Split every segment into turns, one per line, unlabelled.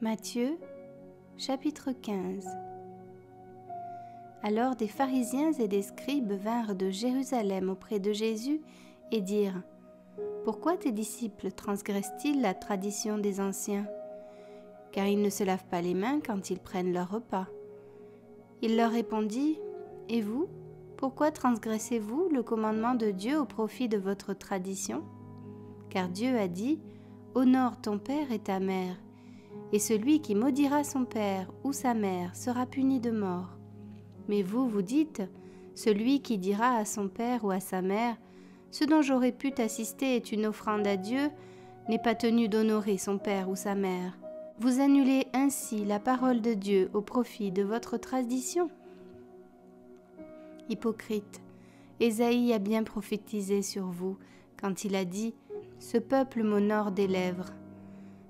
Matthieu, chapitre 15. Alors des pharisiens et des scribes vinrent de Jérusalem auprès de Jésus et dirent : « Pourquoi tes disciples transgressent-ils la tradition des anciens ? Car ils ne se lavent pas les mains quand ils prennent leur repas. » Il leur répondit : « Et vous, pourquoi transgressez-vous le commandement de Dieu au profit de votre tradition ? Car Dieu a dit : Honore ton père et ta mère, et celui qui maudira son père ou sa mère sera puni de mort. Mais vous, vous dites : celui qui dira à son père ou à sa mère : ce dont j'aurais pu t'assister est une offrande à Dieu, n'est pas tenu d'honorer son père ou sa mère. Vous annulez ainsi la parole de Dieu au profit de votre tradition. Hypocrite, Ésaïe a bien prophétisé sur vous quand il a dit : ce peuple m'honore des lèvres,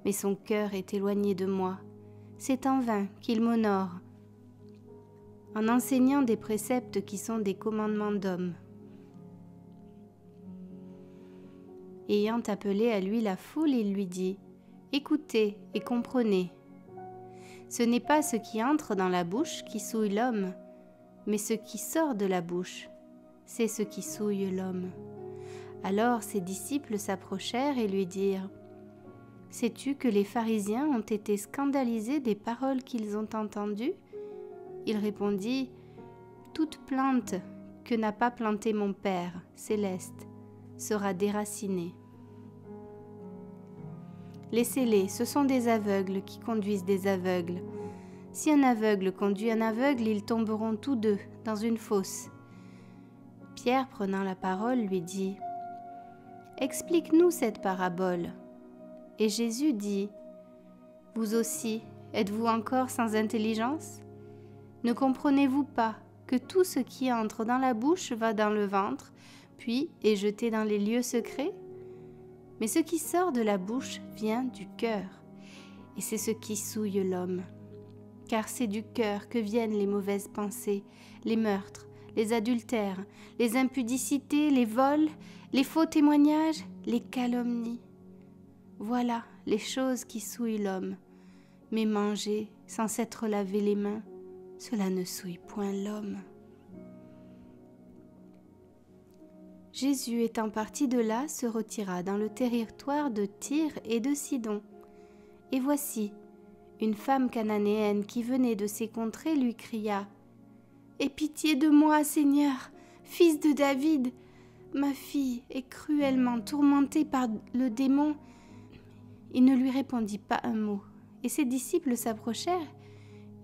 mais son cœur est éloigné de moi. C'est en vain qu'il m'honore, en enseignant des préceptes qui sont des commandements d'hommes. Ayant appelé à lui la foule, il lui dit : écoutez et comprenez. Ce n'est pas ce qui entre dans la bouche qui souille l'homme, mais ce qui sort de la bouche, c'est ce qui souille l'homme. Alors ses disciples s'approchèrent et lui dirent : sais-tu que les pharisiens ont été scandalisés des paroles qu'ils ont entendues ? Il répondit : toute plante que n'a pas plantée mon Père céleste sera déracinée. Laissez-les, ce sont des aveugles qui conduisent des aveugles. Si un aveugle conduit un aveugle, ils tomberont tous deux dans une fosse. Pierre, prenant la parole, lui dit : explique-nous cette parabole. Et Jésus dit : vous aussi, êtes-vous encore sans intelligence ? Ne comprenez-vous pas que tout ce qui entre dans la bouche va dans le ventre, puis est jeté dans les lieux secrets ? Mais ce qui sort de la bouche vient du cœur, et c'est ce qui souille l'homme. Car c'est du cœur que viennent les mauvaises pensées, les meurtres, les adultères, les impudicités, les vols, les faux témoignages, les calomnies. Voilà les choses qui souillent l'homme. Mais manger sans s'être lavé les mains, cela ne souille point l'homme. Jésus étant parti de là, se retira dans le territoire de Tyr et de Sidon. Et voici, une femme cananéenne qui venait de ces contrées lui cria : « Aie pitié de moi, Seigneur, fils de David. Ma fille est cruellement tourmentée par le démon. » Il ne lui répondit pas un mot, et ses disciples s'approchèrent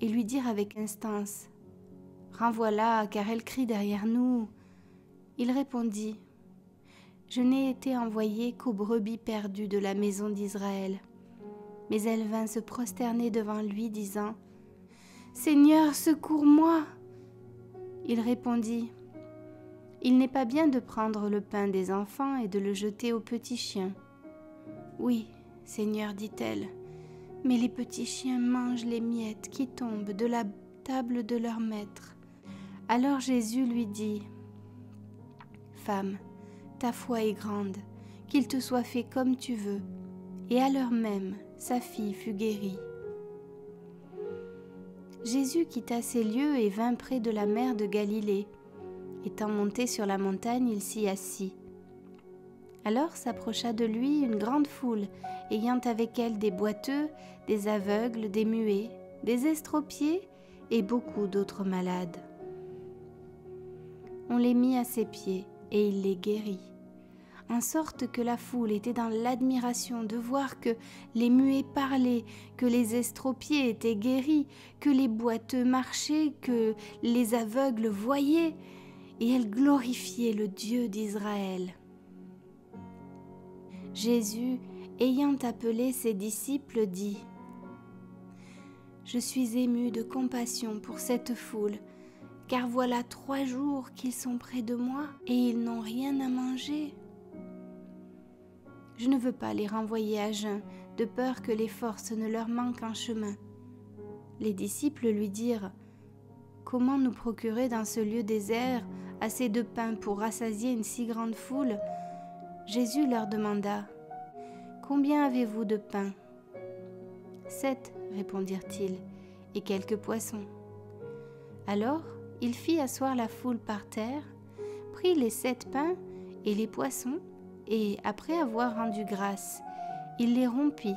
et lui dirent avec instance : « Renvoie-la, car elle crie derrière nous. » Il répondit : « Je n'ai été envoyé qu'aux brebis perdues de la maison d'Israël. » Mais elle vint se prosterner devant lui, disant : « Seigneur, secours-moi !» Il répondit : « Il n'est pas bien de prendre le pain des enfants et de le jeter aux petits chiens. »« Oui, Seigneur, dit-elle, mais les petits chiens mangent les miettes qui tombent de la table de leur maître. » Alors Jésus lui dit : « Femme, ta foi est grande, qu'il te soit fait comme tu veux. » Et à l'heure même, sa fille fut guérie. Jésus quitta ces lieux et vint près de la mer de Galilée. Étant monté sur la montagne, il s'y assit. Alors s'approcha de lui une grande foule, ayant avec elle des boiteux, des aveugles, des muets, des estropiés et beaucoup d'autres malades. On les mit à ses pieds et il les guérit, en sorte que la foule était dans l'admiration de voir que les muets parlaient, que les estropiés étaient guéris, que les boiteux marchaient, que les aveugles voyaient, et elle glorifiait le Dieu d'Israël. Jésus, ayant appelé ses disciples, dit : « Je suis ému de compassion pour cette foule, car voilà 3 jours qu'ils sont près de moi et ils n'ont rien à manger. Je ne veux pas les renvoyer à jeun, de peur que les forces ne leur manquent en chemin. » Les disciples lui dirent : « Comment nous procurer dans ce lieu désert assez de pain pour rassasier une si grande foule ? » Jésus leur demanda : « Combien avez-vous de pain ? » 7, répondirent-ils, et quelques poissons. Alors il fit asseoir la foule par terre, prit les 7 pains et les poissons, et après avoir rendu grâce, il les rompit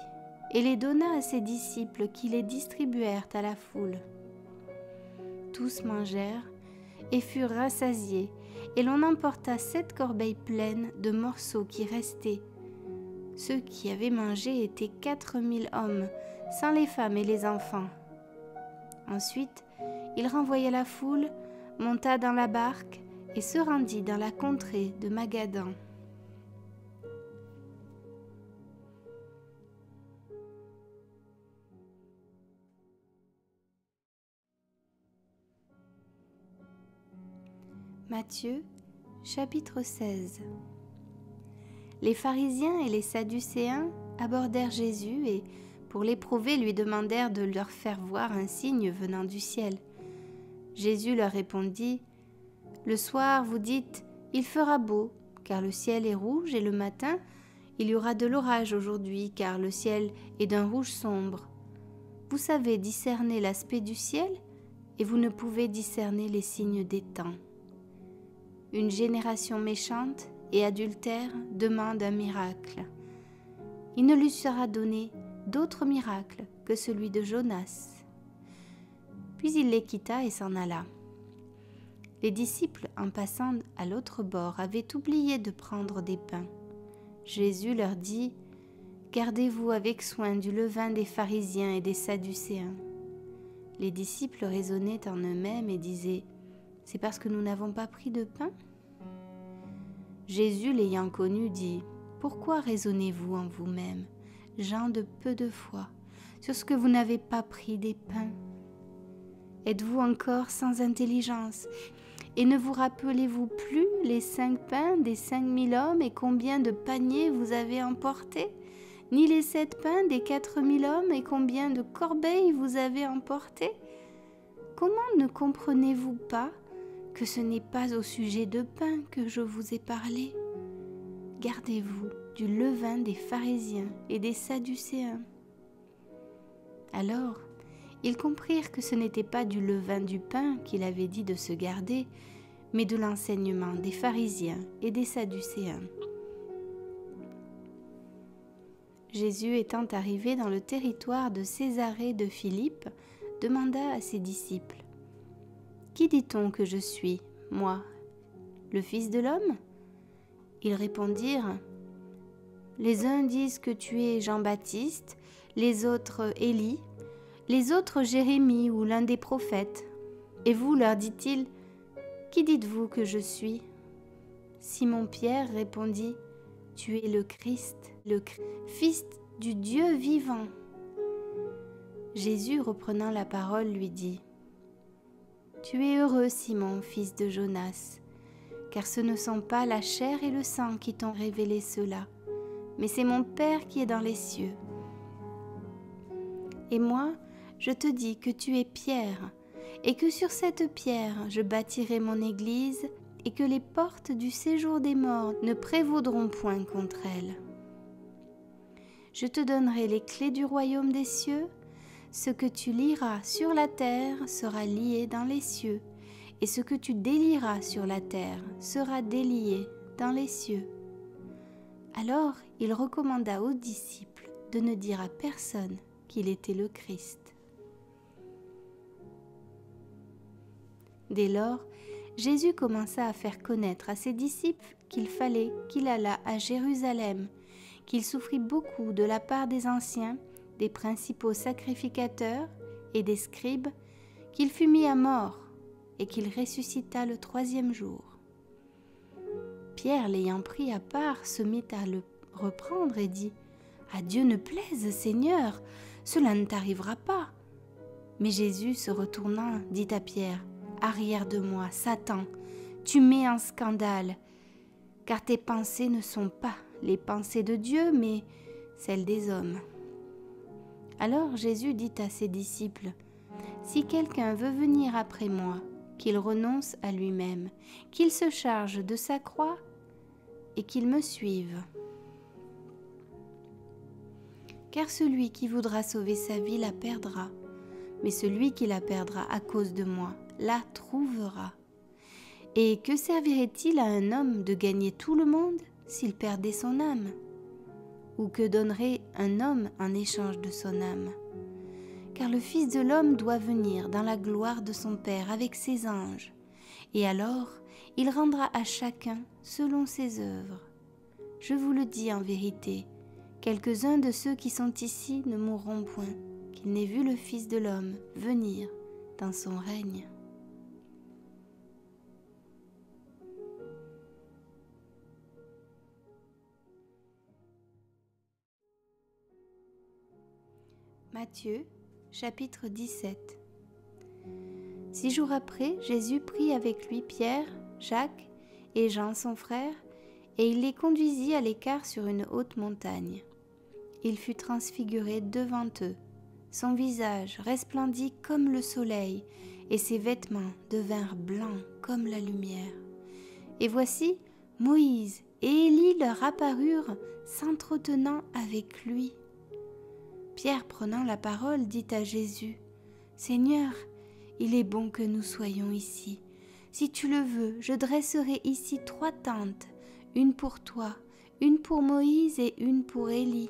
et les donna à ses disciples qui les distribuèrent à la foule. Tous mangèrent et furent rassasiés, et l'on emporta 7 corbeilles pleines de morceaux qui restaient. Ceux qui avaient mangé étaient 4000 hommes, sans les femmes et les enfants. Ensuite, il renvoya la foule, monta dans la barque et se rendit dans la contrée de Magadan. Matthieu, chapitre 16. Les pharisiens et les sadducéens abordèrent Jésus et, pour l'éprouver, lui demandèrent de leur faire voir un signe venant du ciel. Jésus leur répondit : « Le soir, vous dites, il fera beau, car le ciel est rouge, et le matin, il y aura de l'orage aujourd'hui, car le ciel est d'un rouge sombre. Vous savez discerner l'aspect du ciel, et vous ne pouvez discerner les signes des temps. Une génération méchante et adultère demande un miracle. Il ne lui sera donné d'autre miracle que celui de Jonas. » Puis il les quitta et s'en alla. Les disciples, en passant à l'autre bord, avaient oublié de prendre des pains. Jésus leur dit : « Gardez-vous avec soin du levain des pharisiens et des sadducéens. » Les disciples raisonnaient en eux-mêmes et disaient : « C'est parce que nous n'avons pas pris de pain ?» Jésus, l'ayant connu, dit : « Pourquoi raisonnez-vous en vous-même, gens de peu de foi, sur ce que vous n'avez pas pris des pains ? Êtes-vous encore sans intelligence ? Et ne vous rappelez-vous plus les 5 pains des 5000 hommes et combien de paniers vous avez emportés ? Ni les 7 pains des 4000 hommes et combien de corbeilles vous avez emportés ? Comment ne comprenez-vous pas que ce n'est pas au sujet de pain que je vous ai parlé ? Gardez-vous du levain des pharisiens et des sadducéens. » Alors, ils comprirent que ce n'était pas du levain du pain qu'il avait dit de se garder, mais de l'enseignement des pharisiens et des sadducéens. Jésus, étant arrivé dans le territoire de Césarée de Philippe, demanda à ses disciples : « Qui dit-on que je suis, moi, le Fils de l'homme ? » Ils répondirent : « Les uns disent que tu es Jean-Baptiste, les autres Élie, les autres Jérémie ou l'un des prophètes. Et vous, leur dit-il, qui dites-vous que je suis ? » Simon-Pierre répondit : « Tu es le Christ, Fils du Dieu vivant. » Jésus, reprenant la parole, lui dit : « Tu es heureux, Simon, fils de Jonas, car ce ne sont pas la chair et le sang qui t'ont révélé cela, mais c'est mon Père qui est dans les cieux. Et moi, je te dis que tu es Pierre, et que sur cette pierre je bâtirai mon église, et que les portes du séjour des morts ne prévaudront point contre elle. Je te donnerai les clés du royaume des cieux. Ce que tu lieras sur la terre sera lié dans les cieux, et ce que tu délieras sur la terre sera délié dans les cieux. » Alors il recommanda aux disciples de ne dire à personne qu'il était le Christ. Dès lors, Jésus commença à faire connaître à ses disciples qu'il fallait qu'il allât à Jérusalem, qu'il souffrit beaucoup de la part des anciens, des principaux sacrificateurs et des scribes, qu'il fut mis à mort et qu'il ressuscita le 3e jour. Pierre, l'ayant pris à part, se mit à le reprendre et dit : « À Dieu ne plaise, Seigneur, cela ne t'arrivera pas. » Mais Jésus, se retournant, dit à Pierre : « Arrière de moi, Satan, tu mets en scandale, car tes pensées ne sont pas les pensées de Dieu, mais celles des hommes. » Alors Jésus dit à ses disciples : « Si quelqu'un veut venir après moi, qu'il renonce à lui-même, qu'il se charge de sa croix et qu'il me suive. car celui qui voudra sauver sa vie la perdra, mais celui qui la perdra à cause de moi la trouvera. Et que servirait-il à un homme de gagner tout le monde s'il perdait son âme? Ou que donnerait un homme en échange de son âme? Car le Fils de l'homme doit venir dans la gloire de son Père avec ses anges, et alors il rendra à chacun selon ses œuvres. Je vous le dis en vérité, quelques-uns de ceux qui sont ici ne mourront point, qu'ils n'aient vu le Fils de l'homme venir dans son règne. Matthieu, chapitre 17. 6 jours après, Jésus prit avec lui Pierre, Jacques et Jean son frère, et il les conduisit à l'écart sur une haute montagne. Il fut transfiguré devant eux. Son visage resplendit comme le soleil, et ses vêtements devinrent blancs comme la lumière. Et voici, Moïse et Élie leur apparurent, s'entretenant avec lui. Pierre, prenant la parole, dit à Jésus, « Seigneur, il est bon que nous soyons ici. Si tu le veux, je dresserai ici 3 tentes, une pour toi, une pour Moïse et une pour Élie. »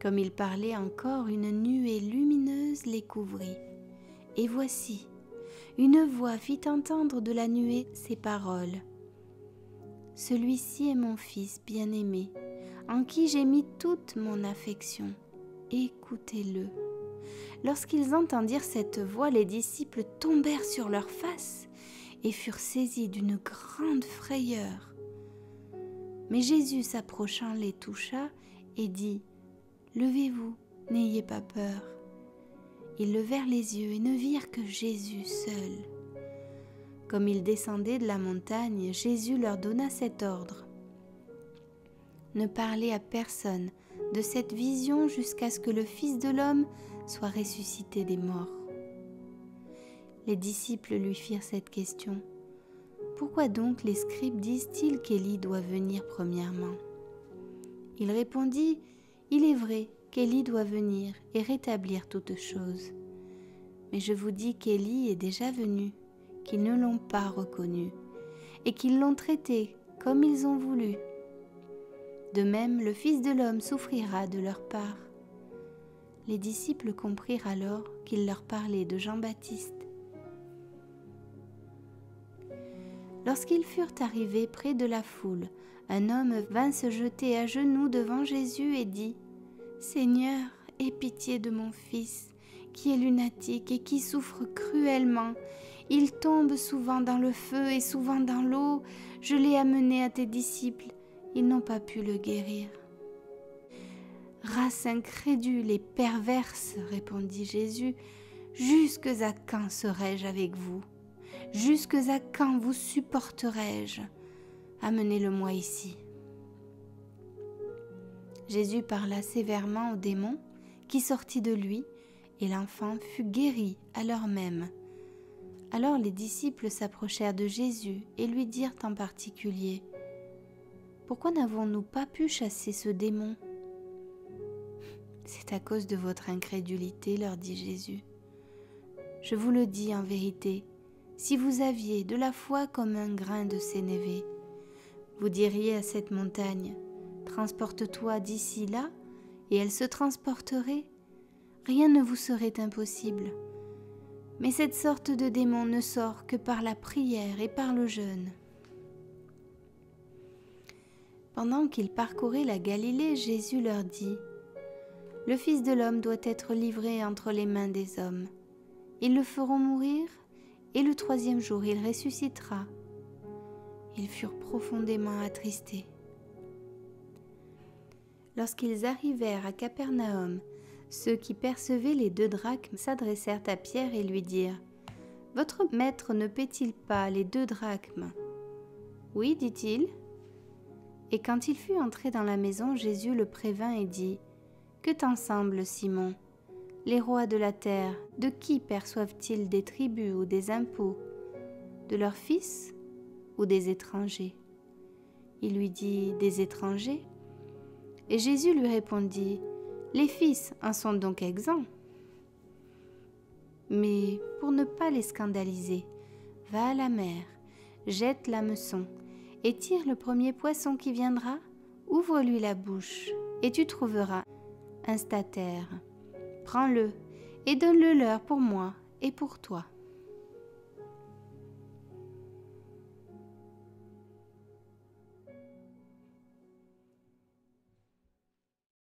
Comme il parlait encore, une nuée lumineuse les couvrit. Et voici, une voix fit entendre de la nuée ces paroles. « Celui-ci est mon Fils bien-aimé, en qui j'ai mis toute mon affection. Écoutez-le. » Lorsqu'ils entendirent cette voix, les disciples tombèrent sur leurs faces et furent saisis d'une grande frayeur. Mais Jésus, s'approchant, les toucha et dit, « Levez-vous, n'ayez pas peur. » Ils levèrent les yeux et ne virent que Jésus seul. Comme ils descendaient de la montagne, Jésus leur donna cet ordre. « Ne parlez à personne de cette vision jusqu'à ce que le Fils de l'homme soit ressuscité des morts. » Les disciples lui firent cette question. « Pourquoi donc les scribes disent-ils qu'Élie doit venir premièrement ?» Il répondit, « Il est vrai qu'Élie doit venir et rétablir toutes choses. Mais je vous dis qu'Élie est déjà venu, qu'ils ne l'ont pas reconnu, et qu'ils l'ont traité comme ils ont voulu. De même, le Fils de l'homme souffrira de leur part. » Les disciples comprirent alors qu'il leur parlait de Jean-Baptiste. Lorsqu'ils furent arrivés près de la foule, un homme vint se jeter à genoux devant Jésus et dit, « Seigneur, aie pitié de mon fils, qui est lunatique et qui souffre cruellement. Il tombe souvent dans le feu et souvent dans l'eau. Je l'ai amené à tes disciples. Ils n'ont pas pu le guérir. » « Race incrédule et perverse, répondit Jésus, jusque à quand serai-je avec vous? Jusque à quand vous supporterai-je? Amenez-le-moi ici. » Jésus parla sévèrement au démon qui sortit de lui, et l'enfant fut guéri à l'heure même. Alors les disciples s'approchèrent de Jésus et lui dirent en particulier, « Pourquoi n'avons-nous pas pu chasser ce démon ? » « C'est à cause de votre incrédulité, leur dit Jésus. Je vous le dis en vérité, si vous aviez de la foi comme un grain de sénévé, vous diriez à cette montagne, transporte-toi d'ici là, et elle se transporterait. Rien ne vous serait impossible. Mais cette sorte de démon ne sort que par la prière et par le jeûne. » Pendant qu'ils parcouraient la Galilée, Jésus leur dit, « Le Fils de l'homme doit être livré entre les mains des hommes. Ils le feront mourir, et le 3e jour il ressuscitera. » Ils furent profondément attristés. Lorsqu'ils arrivèrent à Capernaum, ceux qui percevaient les 2 drachmes s'adressèrent à Pierre et lui dirent, « Votre maître ne paie-t-il pas les 2 drachmes ?» « Oui, dit-il. » Et quand il fut entré dans la maison, Jésus le prévint et dit, « Que t'en semble, Simon? Les rois de la terre, de qui perçoivent-ils des tributs ou des impôts? De leurs fils ou des étrangers? » Il lui dit, « Des étrangers. » Et Jésus lui répondit, « Les fils en sont donc exempts. Mais pour ne pas les scandaliser, va à la mer, jette l'hameçon et tire le premier poisson qui viendra, ouvre-lui la bouche et tu trouveras un statère. Prends-le et donne-le leur pour moi et pour toi.